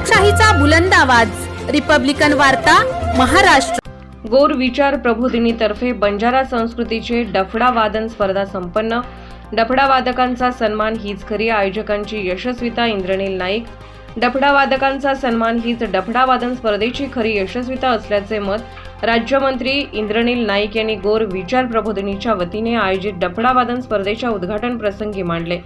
लोकशाहीचा बुलंद आवाज, रिपब्लिकन वार्ता, महाराष्ट्र। गौर विचार प्रबोधिनी तर्फे बंजारा संस्कृतीचे डफडा वादन स्पर्धा संपन्न। डफडा वादकांचा सन्मान हीच खरी आयोजकांची यशस्विता, इंद्रनील नाईक। डफडा वादकांचा सन्मान हीच डफडा वादन स्पर्धेची खरी यशस्विता असल्याचे मत राज्यमंत्री इंद्रनील नाईक यांनी गौर विचार प्रबोधिनीच्या वतीने आयोजित डफडा वादन स्पर्धेच्या उद्घाटन प्रसंगी मांडले।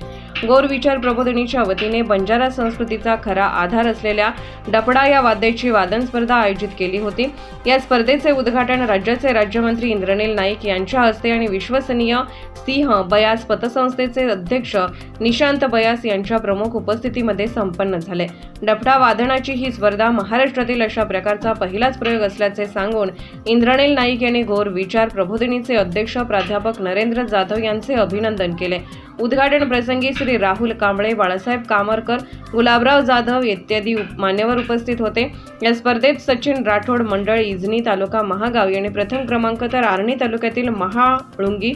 गौर विचार प्रबोधिनीच्या वतीने बंजारा संस्कृतीचा खरा आधार असलेल्या डफडा या वाद्याची वादन स्पर्धा आयोजित केली होती। या स्पर्धेचे उद्घाटन राज्याचे राज्यमंत्री इंद्रनील नाईक यांच्या हस्ते आणि विश्वसनीय सिंह बयास पतसंस्थेचे अध्यक्ष निशांत बयास यांच्या प्रमुख उपस्थितीमध्ये संपन्न झाले। डफडा वादनाची ही स्पर्धा महाराष्ट्रातील अशा प्रकारचा पहिलाच प्रयोग असल्याचे सांगून इंद्रनील नाईक यांनी गौर विचार प्रबोधिनीचे अध्यक्ष प्राध्यापक नरेंद्र जाधव यांचे अभिनंदन केले। उद्घाटन प्रसंगी श्री राहुल कांबळे, बाळासाहेब कामरकर, गुलाबराव जाधव इत्यादी मान्यवर उपस्थित होते। या स्पर्धेत सचिन राठोड मंडळ इजनी तालुका महागाव यांनी प्रथम क्रमांक तर आर्णी तालुक्यातील महाळुंगी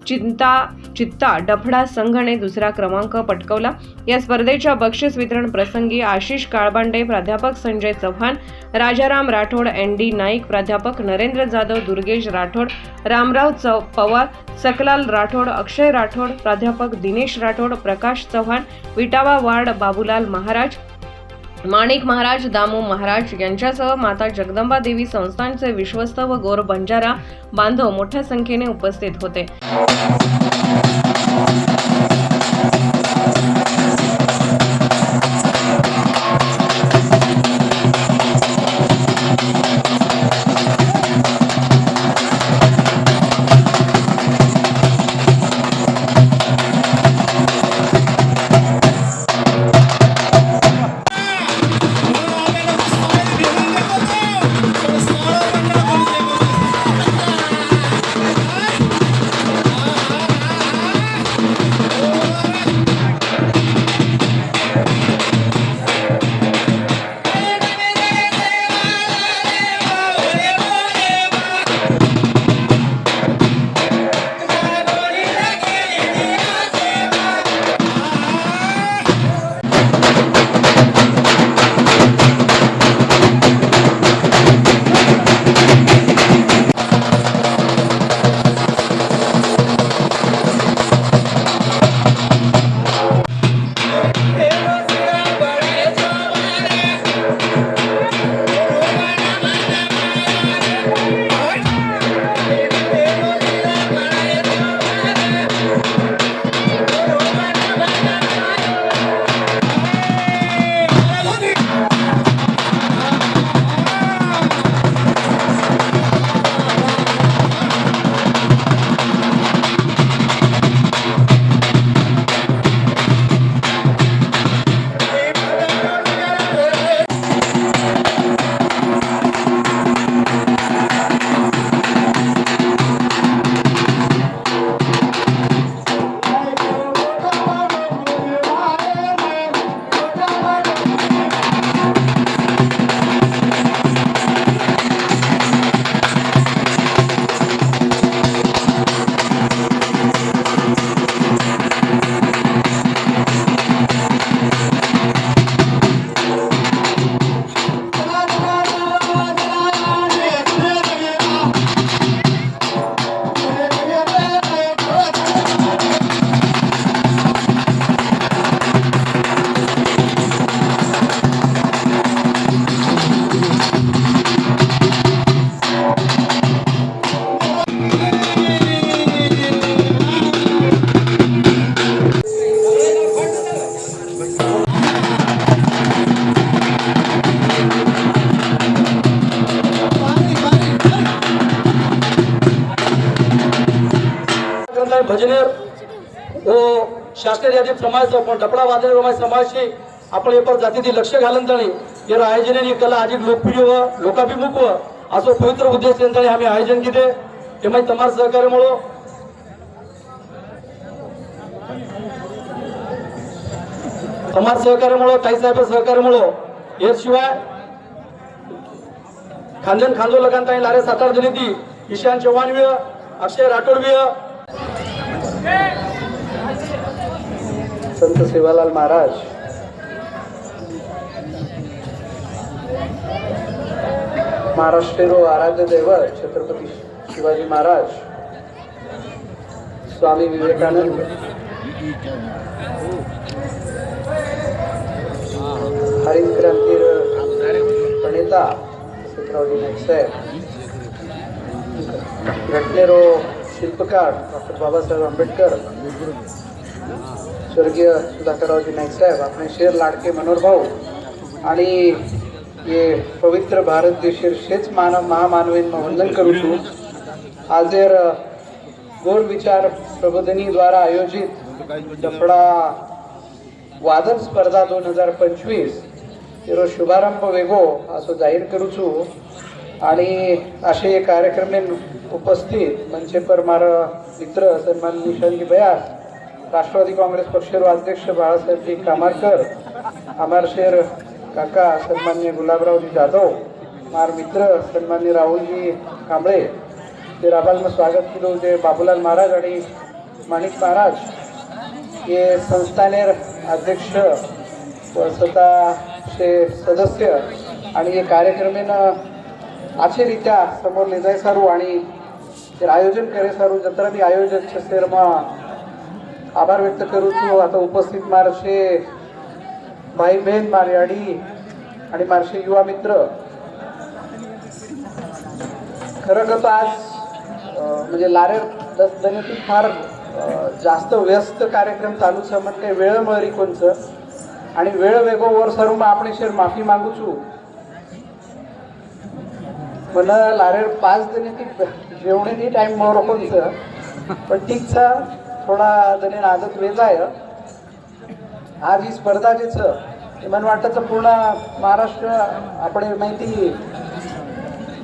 चित्ता डफडा संघाने दुसरा क्रमांक पटकावला। या स्पर्धेच्या बक्षीस वितरण प्रसंगी आशिष काळबांडे, प्राध्यापक संजय चव्हाण, राजाराम राठोड, एन.डी. नाईक, प्राध्यापक नरेंद्र जाधव, दुर्गेश राठोड, रामराव पवार, सकलाल राठोड, अक्षय राठोड, प्राध्यापक दिनेश राठोड, प्रकाश चव्हाण, विटावा वार्ड, बाबूलाल महाराज, माणिक महाराज, दामू महाराज यांच्यासह माता जगदंबा देवी संस्थानचे विश्वस्त व गौर बंजारा बांधव मोठ्या संख्येने उपस्थित होते। भजनेर व शास्त्रीय जाती समाज पण डफडा वादन समाजाची आपण एपर जातीची लक्ष घालून तणी या आयोजनाने कला अधिक लोकप्रिय व लोकाभिमुख व असो पवित्र उद्देश तणी आम्ही आयोजन केले। तेव्हा तमार सहकार्यामुळे ताईसाहेब सहकार्यामुळे याशिवाय खांदेन खांदो लगान ताई लारे सातार जनिती ईशान चव्हाण व अक्षय राठोड व संत सेवालाल महाराज महाराष्ट्रेरो आराध्य दैवत छत्रपती शिवाजी महाराज, स्वामी विवेकानंद, हरित क्रांतीर प्रणेता सिद्धरावजी नाईक साहेब, घटनेरो शिल्पकार डॉक्टर बाबासाहेब आंबेडकर, स्वर्गीय सुधाकररावजी नाईक साहेब, आपले शेर लाडके मनोहर भाऊ आणि ये पवित्र भारत देशेर शेच महामानवीन वंदन करू छू। आजेर गोर विचार प्रबोधिनी द्वारा आयोजित डफडा वादन स्पर्धा 2025 तेरो शुभारंभ वेगो असो जाहीर करू छू। आणि असे एक कार्यक्रमेन उपस्थित मंचे पर मारा मित्र सन्मान निशांजी बयास, राष्ट्रवादी काँग्रेस पक्षेरो अध्यक्ष बाळासाहेबजी कामारकर, अमर शेर काका सन्मान्य गुलाबरावजी जाधव, मार मित्र सन्मान्य राहुलजी कांबळे, ते राबालनं स्वागत केलं जे बाबूलाल महाराज आणि माणिक महाराज हे संस्थानेर अध्यक्ष व स्वतःचे सदस्य आणि हे कार्यक्रमेनं अच्छे रीत्या समोर ले जाय सारू आणि ते आयोजन करे सारू जत्रा बी आयोजक शेर आभार व्यक्त करू छू। आता उपस्थित मारशे भाई बहन मारयाडी आणि मारशे युवा मित्र, खरं तर आज म्हणजे लारेर 10 दिवसांनी फार जास्त व्यस्त कार्यक्रम चालू छ, मग काही वेळ मरी कोणचं आणि वेळ वेगो वर सरून आपण शेर माफी मागू छू। मला लारेर 5 दिवसांनी जेवणे टाइम मोर कोणचं, पण ठीक छ, थोडा जणी आदत वेजा आहे। आज ही स्पर्धा जे छ मला वाटतं पूर्ण महाराष्ट्र आपण माहिती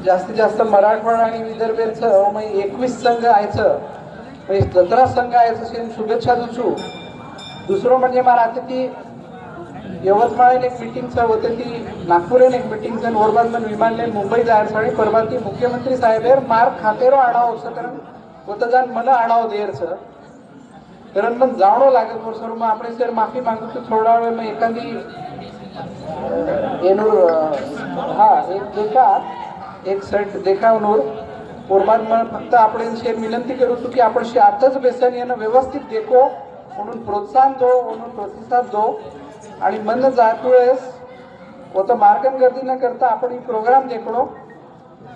जास्तीत जास्त मराठवाडा आणि विदर्भेर छ मग 21 संघ आयचं म्हणजे 17 संघ आयचं शेन शुभेच्छा दूचू। दुसरं म्हणजे मला आता ती यवतमाळेन एक मीटिंग होते, ती नागपूरेन एक मीटिंग जण ओरबादमन विमानलेन मुंबई जायर साडी परवा ती मुख्यमंत्री साहेबेर मार खातेरो आढाव असं कारण होतं जाण मला आढाव देर छ, कारण मग जावणं लागत वर सर मग आपण सर माफी मागू तर थोडा वेळ मग एखादी येनूर हा एक देखा एक सेट देखावनूर पोरबाद म्हणून फक्त आपण शेर विनंती करू की आपण शे आताच बेसन येणं व्यवस्थित देखो म्हणून प्रोत्साहन दो, म्हणून प्रतिसाद दो आणि मन जात वेळेस होतं मार्गन गर्दी न करता आपण ही प्रोग्राम देखणो,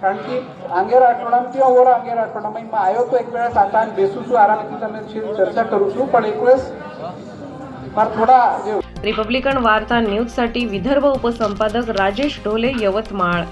कारण की आंगेर आठवडा किंवा वर आंगेर आठवडा मग आयो तो एक वेळेस आता आणि बेसूचू आरामाची चर्चा करू छू, पण एक वेळेस फार थोडा रिपब्लिकन वार्ता न्यूजसाठी विदर्भ उपसंपादक राजेश ढोले, यवतमाळ।